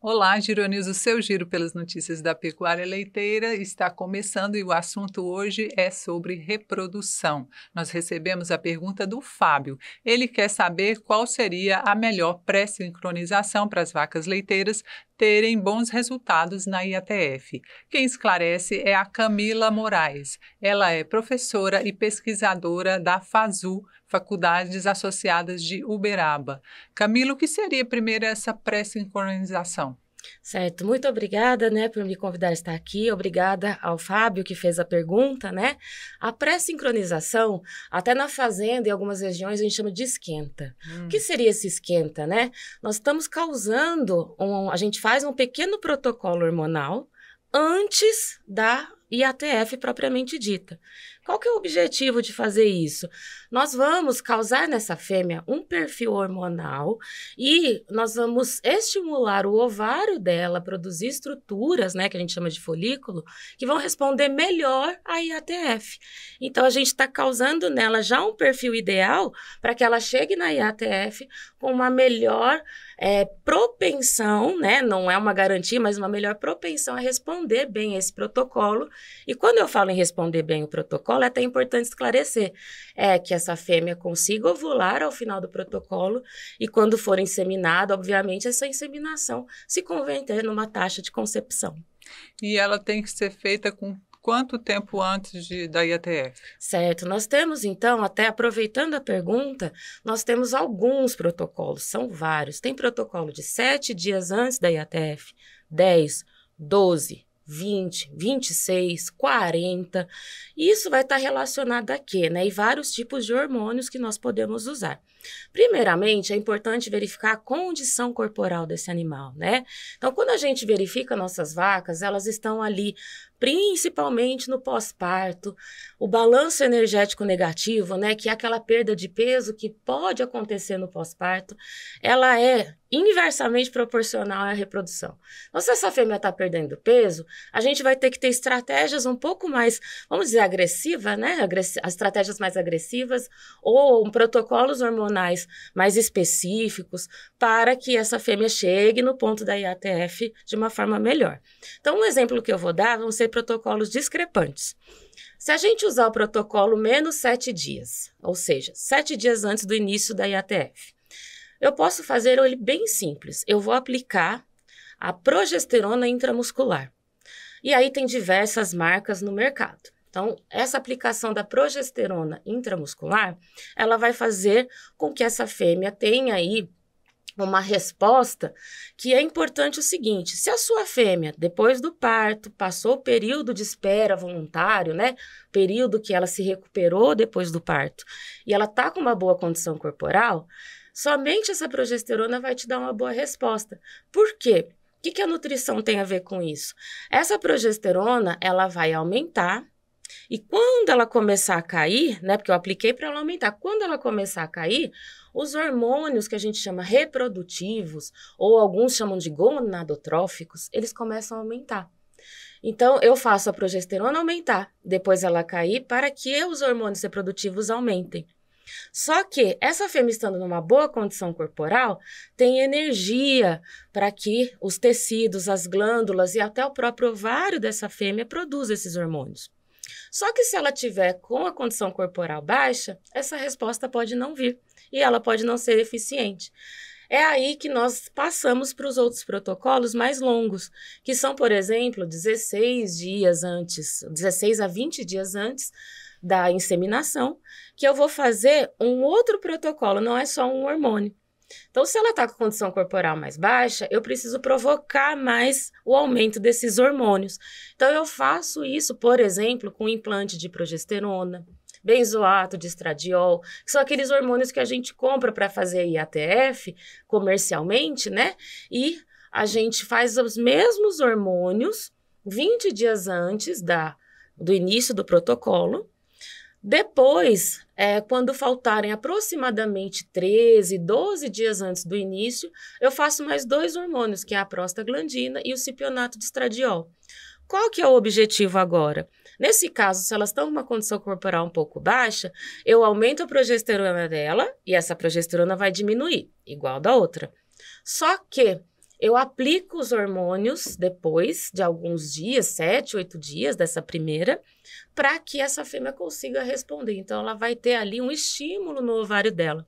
Olá, Giro News, o seu giro pelas notícias da pecuária leiteira está começando e o assunto hoje é sobre reprodução. Nós recebemos a pergunta do Fábio. Ele quer saber qual seria a melhor pré-sincronização para as vacas leiteiras terem bons resultados na IATF. Quem esclarece é a Camila Moraes. Ela é professora e pesquisadora da FASU, Faculdades Associadas de Uberaba. Camila, o que seria primeiro essa pré-sincronização? Certo, muito obrigada, por me convidar a estar aqui, obrigada ao Fábio que fez a pergunta, A pré-sincronização, até na fazenda, em algumas regiões, a gente chama de esquenta. O que seria esse esquenta, Nós estamos causando, a gente faz um pequeno protocolo hormonal antes da IATF propriamente dita. Qual que é o objetivo de fazer isso? Nós vamos causar nessa fêmea um perfil hormonal e nós vamos estimular o ovário dela a produzir estruturas, que a gente chama de folículo, que vão responder melhor à IATF. Então, a gente está causando nela já um perfil ideal para que ela chegue na IATF com uma melhor propensão, Não é uma garantia, mas uma melhor propensão a responder bem a esse protocolo. E quando eu falo em responder bem o protocolo, é até importante esclarecer, que essa fêmea consiga ovular ao final do protocolo e quando for inseminada, obviamente, essa inseminação se converter numa taxa de concepção. E ela tem que ser feita com quanto tempo antes da IATF? Certo, nós temos então, até aproveitando a pergunta, nós temos alguns protocolos, são vários. Tem protocolo de 7 dias antes da IATF, 10, 12, 20, 26, 40, isso vai estar relacionado a quê, E vários tipos de hormônios que nós podemos usar. Primeiramente, é importante verificar a condição corporal desse animal, Então, quando a gente verifica nossas vacas, elas estão ali principalmente no pós-parto, o balanço energético negativo, que é aquela perda de peso que pode acontecer no pós-parto, ela é inversamente proporcional à reprodução. Então, se essa fêmea está perdendo peso, a gente vai ter que ter estratégias um pouco mais, vamos dizer, agressivas, As estratégias mais agressivas ou protocolos hormonais mais específicos para que essa fêmea chegue no ponto da IATF de uma forma melhor. Então, um exemplo que eu vou dar vão ser protocolos discrepantes. Se a gente usar o protocolo menos 7 dias, ou seja, 7 dias antes do início da IATF, eu posso fazer ele bem simples. Eu vou aplicar a progesterona intramuscular. E aí tem diversas marcas no mercado. Então, essa aplicação da progesterona intramuscular, ela vai fazer com que essa fêmea tenha aí uma resposta que é importante o seguinte: se a sua fêmea, depois do parto, passou o período de espera voluntário, período que ela se recuperou depois do parto, e ela está com uma boa condição corporal, somente essa progesterona vai te dar uma boa resposta. Por quê? O que a nutrição tem a ver com isso? Essa progesterona, ela vai aumentar. E quando ela começar a cair, porque eu apliquei para ela aumentar, quando ela começar a cair, os hormônios que a gente chama reprodutivos, ou alguns chamam de gonadotróficos, eles começam a aumentar. Então, eu faço a progesterona aumentar, depois ela cair, para que os hormônios reprodutivos aumentem. Só que essa fêmea estando numa boa condição corporal, tem energia para que os tecidos, as glândulas e até o próprio ovário dessa fêmea produzam esses hormônios. Só que se ela tiver com a condição corporal baixa, essa resposta pode não vir e ela pode não ser eficiente. É aí que nós passamos para os outros protocolos mais longos, que são, por exemplo, 16 dias antes, 16 a 20 dias antes da inseminação, que eu vou fazer um outro protocolo, não é só um hormônio. Então, se ela está com condição corporal mais baixa, eu preciso provocar mais o aumento desses hormônios. Então, eu faço isso, por exemplo, com implante de progesterona, benzoato de estradiol, que são aqueles hormônios que a gente compra para fazer IATF comercialmente, E a gente faz os mesmos hormônios 20 dias antes do início do protocolo. Depois, quando faltarem aproximadamente 13, 12 dias antes do início, eu faço mais 2 hormônios, que é a prostaglandina e o cipionato de estradiol. Qual que é o objetivo agora? Nesse caso, se elas estão em uma condição corporal um pouco baixa, eu aumento a progesterona dela e essa progesterona vai diminuir, igual da outra. Só que Eu aplico os hormônios depois de alguns dias, 7, 8 dias dessa primeira, para que essa fêmea consiga responder. Então, ela vai ter ali um estímulo no ovário dela.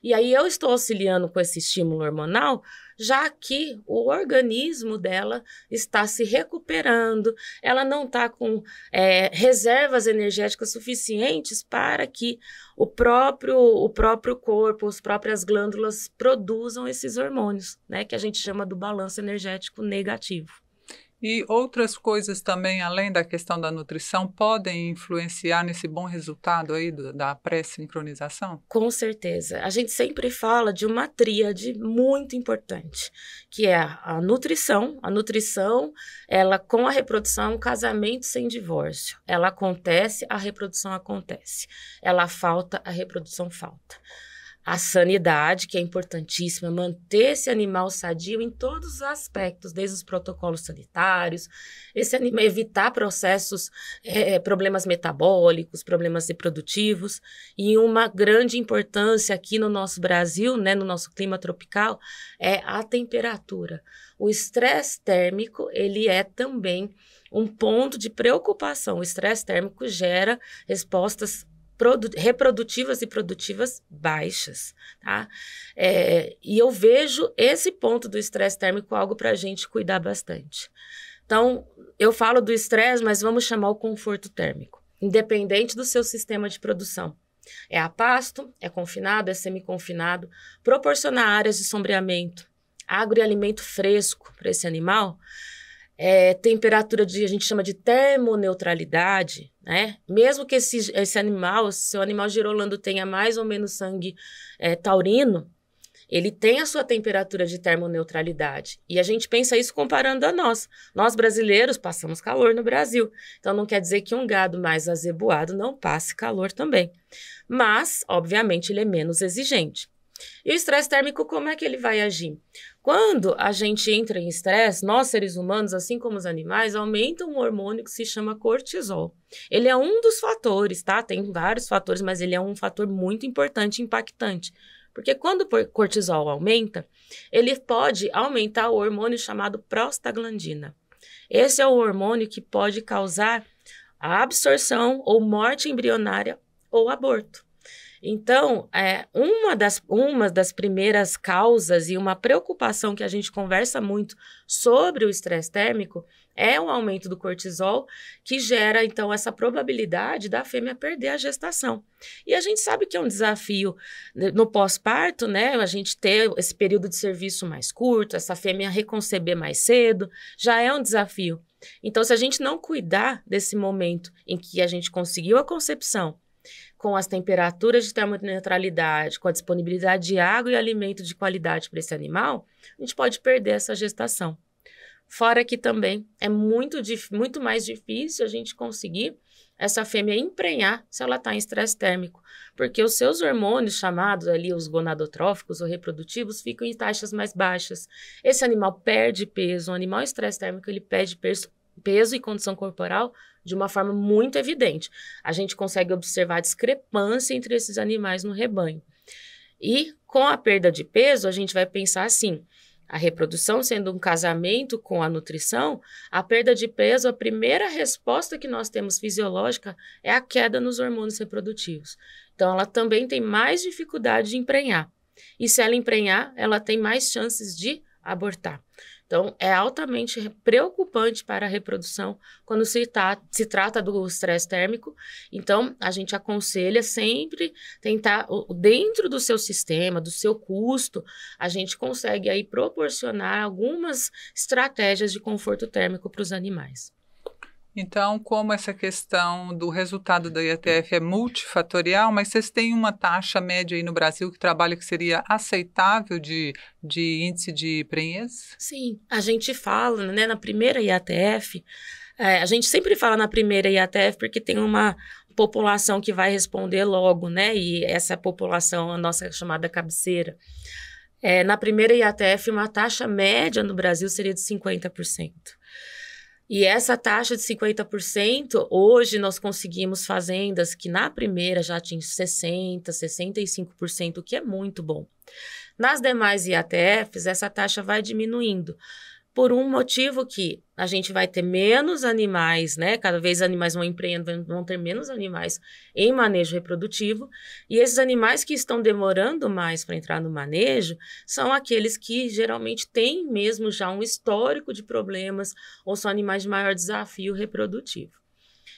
E aí, eu estou auxiliando com esse estímulo hormonal, já que o organismo dela está se recuperando, ela não está com reservas energéticas suficientes para que o próprio corpo, as próprias glândulas produzam esses hormônios, né, que a gente chama do balanço energético negativo. E outras coisas também, além da questão da nutrição, podem influenciar nesse bom resultado aí da pré-sincronização? Com certeza. A gente sempre fala de uma tríade muito importante, que é a nutrição. A nutrição, ela com a reprodução é um casamento sem divórcio. Ela acontece, a reprodução acontece. Ela falta, a reprodução falta. A sanidade, que é importantíssima, manter esse animal sadio em todos os aspectos, desde os protocolos sanitários, esse animal evitar processos, problemas metabólicos, problemas reprodutivos, e uma grande importância aqui no nosso Brasil, né, no nosso clima tropical, é a temperatura. O estresse térmico, ele é também um ponto de preocupação. O estresse térmico gera respostas reprodutivas e produtivas baixas, tá? E eu vejo esse ponto do estresse térmico algo para a gente cuidar bastante. Então, eu falo do estresse, mas vamos chamar o conforto térmico, independente do seu sistema de produção. É a pasto, é confinado, é semi-confinado, proporcionar áreas de sombreamento, água e alimento fresco para esse animal, temperatura a gente chama de termoneutralidade, né? Mesmo que esse animal, seu animal girolando tenha mais ou menos sangue taurino, ele tem a sua temperatura de termoneutralidade. E a gente pensa isso comparando a nós. Nós brasileiros passamos calor no Brasil. Então não quer dizer que um gado mais azeboado não passe calor também. Mas, obviamente, ele é menos exigente. E o estresse térmico, como é que ele vai agir? Quando a gente entra em estresse, nós seres humanos, assim como os animais, aumenta um hormônio que se chama cortisol. Ele é um dos fatores, tá? Tem vários fatores, mas ele é um fator muito importante e impactante. Porque quando o cortisol aumenta, ele pode aumentar o hormônio chamado prostaglandina. Esse é o hormônio que pode causar a absorção ou morte embrionária ou aborto. Então, uma das primeiras causas e uma preocupação que a gente conversa muito sobre o estresse térmico é o aumento do cortisol, que gera, então, essa probabilidade da fêmea perder a gestação. E a gente sabe que é um desafio no pós-parto, né? A gente ter esse período de serviço mais curto, essa fêmea reconceber mais cedo, já é um desafio. Então, se a gente não cuidar desse momento em que a gente conseguiu a concepção, com as temperaturas de termoneutralidade, com a disponibilidade de água e alimento de qualidade para esse animal, a gente pode perder essa gestação. Fora que também é muito mais difícil a gente conseguir essa fêmea emprenhar se ela está em estresse térmico, porque os seus hormônios, chamados ali os gonadotróficos ou reprodutivos, ficam em taxas mais baixas. Esse animal perde peso, um animal em estresse térmico, ele perde peso e condição corporal de uma forma muito evidente. A gente consegue observar a discrepância entre esses animais no rebanho. E com a perda de peso, a gente vai pensar assim, a reprodução sendo um casamento com a nutrição, a perda de peso, a primeira resposta que nós temos fisiológica é a queda nos hormônios reprodutivos. Então, ela também tem mais dificuldade de emprenhar. E se ela emprenhar, ela tem mais chances de abortar. Então, é altamente preocupante para a reprodução quando se trata do estresse térmico. Então, a gente aconselha sempre tentar, dentro do seu sistema, do seu custo, a gente consegue aí proporcionar algumas estratégias de conforto térmico para os animais. Então, como essa questão do resultado da IATF é multifatorial, mas vocês têm uma taxa média aí no Brasil que trabalha que seria aceitável de índice de prenhez? Sim, a gente fala, né, na primeira IATF, a gente sempre fala na primeira IATF porque tem uma população que vai responder logo, né, e essa população, a nossa chamada cabeceira. Na primeira IATF, uma taxa média no Brasil seria de 50%. E essa taxa de 50%, hoje nós conseguimos fazendas que na primeira já atingem 60%, 65%, o que é muito bom. Nas demais IATFs, essa taxa vai diminuindo, por um motivo que a gente vai ter menos animais, né? Cada vez animais vão empreendendo, vão ter menos animais em manejo reprodutivo, e esses animais que estão demorando mais para entrar no manejo são aqueles que geralmente têm mesmo já um histórico de problemas ou são animais de maior desafio reprodutivo.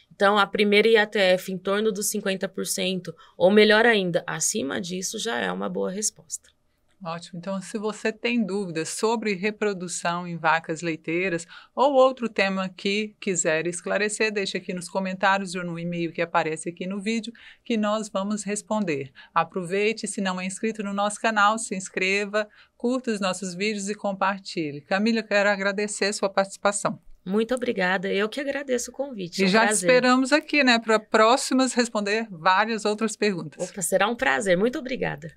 Então, a primeira IATF em torno dos 50%, ou melhor ainda, acima disso, já é uma boa resposta. Ótimo. Então, se você tem dúvidas sobre reprodução em vacas leiteiras ou outro tema que quiser esclarecer, deixe aqui nos comentários ou no e-mail que aparece aqui no vídeo, que nós vamos responder. Aproveite, se não é inscrito no nosso canal, se inscreva, curta os nossos vídeos e compartilhe. Camila, eu quero agradecer a sua participação. Muito obrigada, eu que agradeço o convite. E já te esperamos aqui, né, para próximas responder várias outras perguntas. Opa, será um prazer. Muito obrigada.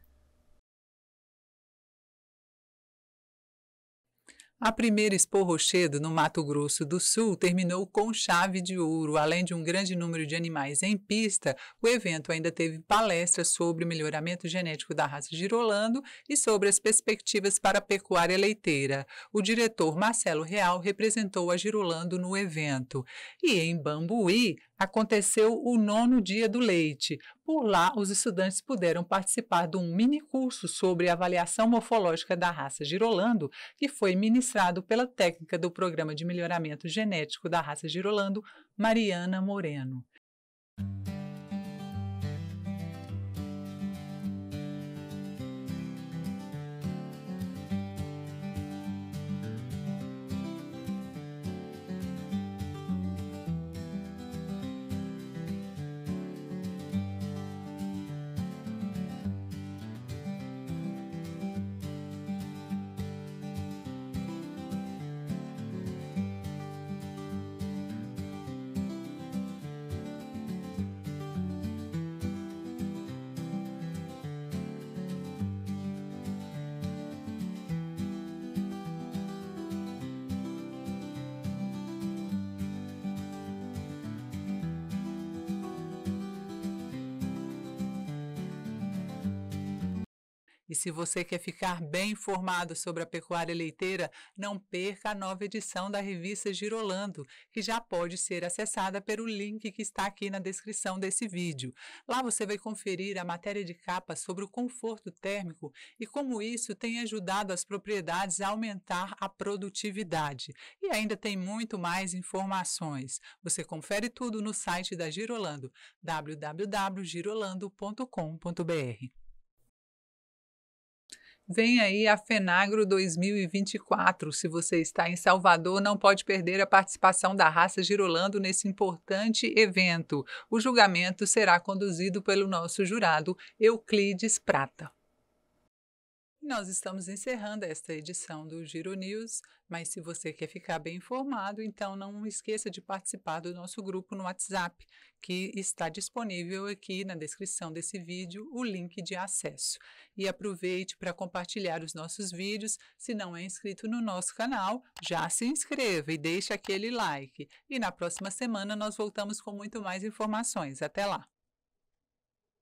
A primeira Expo Rochedo, no Mato Grosso do Sul, terminou com chave de ouro. Além de um grande número de animais em pista, o evento ainda teve palestras sobre o melhoramento genético da raça Girolando e sobre as perspectivas para a pecuária leiteira. O diretor Marcelo Real representou a Girolando no evento. E em Bambuí, aconteceu o 9º Dia do Leite. Por lá, os estudantes puderam participar de um mini curso sobre avaliação morfológica da raça Girolando, que foi ministrado pela técnica do Programa de Melhoramento Genético da raça Girolando, Mariana Moreno. E se você quer ficar bem informado sobre a pecuária leiteira, não perca a nova edição da revista Girolando, que já pode ser acessada pelo link que está aqui na descrição desse vídeo. Lá você vai conferir a matéria de capa sobre o conforto térmico e como isso tem ajudado as propriedades a aumentar a produtividade. E ainda tem muito mais informações. Você confere tudo no site da Girolando, www.girolando.com.br. Vem aí a FENAGRO 2024. Se você está em Salvador, não pode perder a participação da raça Girolando nesse importante evento. O julgamento será conduzido pelo nosso jurado Euclides Prata. Nós estamos encerrando esta edição do Giro News, mas se você quer ficar bem informado, então não esqueça de participar do nosso grupo no WhatsApp, que está disponível aqui na descrição desse vídeo, o link de acesso. E aproveite para compartilhar os nossos vídeos. Se não é inscrito no nosso canal, já se inscreva e deixe aquele like. E na próxima semana nós voltamos com muito mais informações. Até lá!